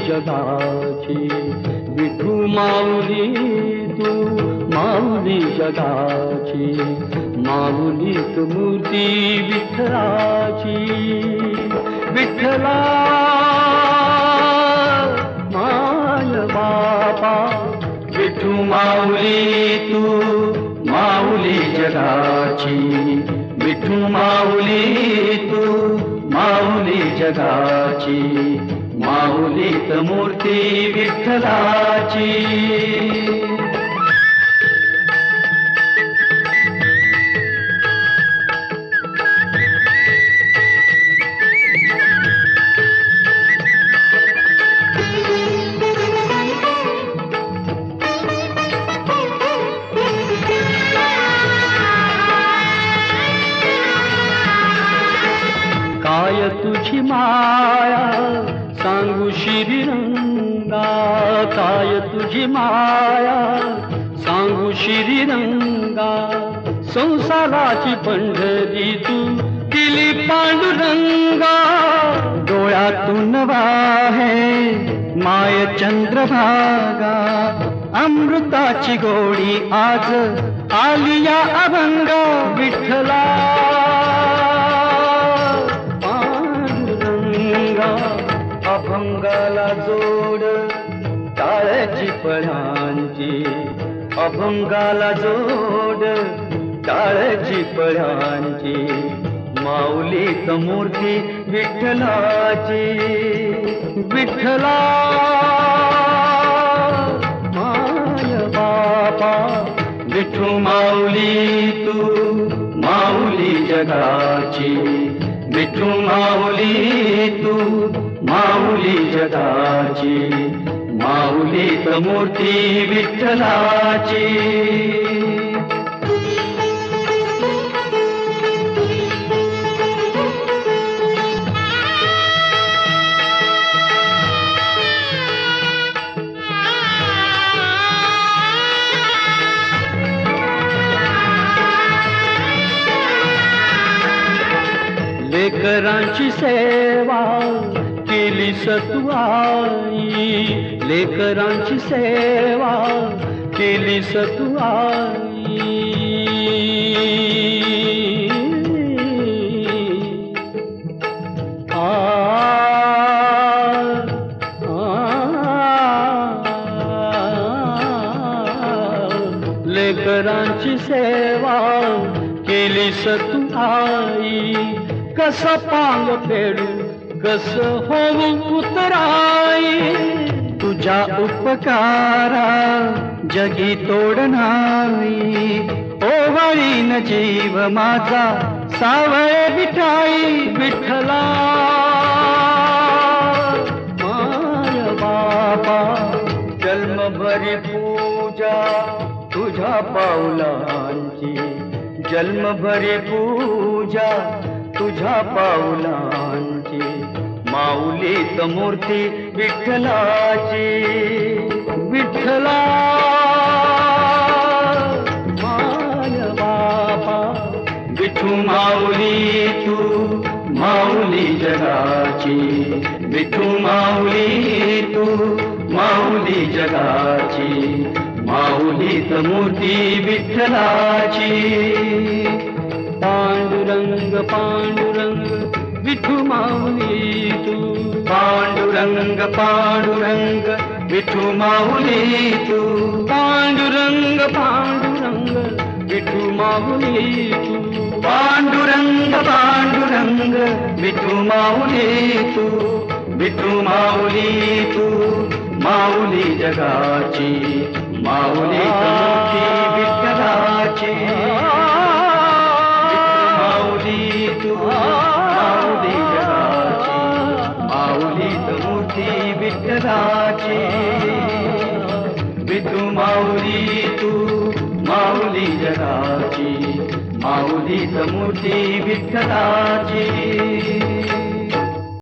जगाची, विठू माऊली तू माऊली जगाची, माऊलीत मूर्ती विठ्ठलाची. विठ्ठला माय बापा, विठू माऊली तू माऊली जगाची, विठू माऊली तू माऊली जगाची, माऊलीत मूर्ती विठ्ठलाची. काय तुझी माया सांगू श्रीरंगा, काय तुझी माया सांगू श्रीरंगा. संसाराची पंढरी तू केली पांडुरंगा, डोळ्यातून वाहे माय चंद्रभागा. अमृताची गोडी आज आली या अभंगा. विठ्ठला अभंगाला जोड टाळ्याची पळ्यांची, अभंगाला जोड टाळ्याची पळ्यांची, माऊलीत मूर्ती विठ्ठलाची. विठ्ठला माय बापा, विठू माऊली तू माऊली जगाची, विठू माऊली तू माऊली जगाची, माऊलीत मूर्ती विठ्ठलाची. लेकरांची सेवा केली सतू आई, लेकरांची सेवा केली सतू आई. लेकरांची सेवा केली सतू आई. कसं पांग फेडू कसं होऊ उतराई, तुझ्या उपकारा जगी तोड नाही. ओवाळीन जीव माझा सावळे विठाई. विठ्ठला माय बापा, जन्मभरी पूजा तुझ्या पाऊलांची, जन्मभरी पूजा तुझ्या पाऊलांची, माऊलीत मूर्ती विठ्ठलाची. विठ्ठला माय बापा, विठू माऊली तू माऊली जगाची, विठू माऊली तू माऊली जगाची, माऊलीत मूर्ती विठ्ठलाची. पांडुरंग पांडुरंग विठू माऊली तू, पांडुरंग पांडुरंग विठू माऊली तू, पांडुरंग पांडुरंग विठू माऊली तू, पांडुरंग पांडुरंग विठू माऊली तू, विठू माऊली तू माऊली जगाची, माऊली मूर्ती विठ्ठलाची. माऊली जगाची, माऊलीत मूर्ती विठ्ठलाची. विठू माऊली तू माऊली जगाची, माऊलीत मूर्ती विठ्ठलाची.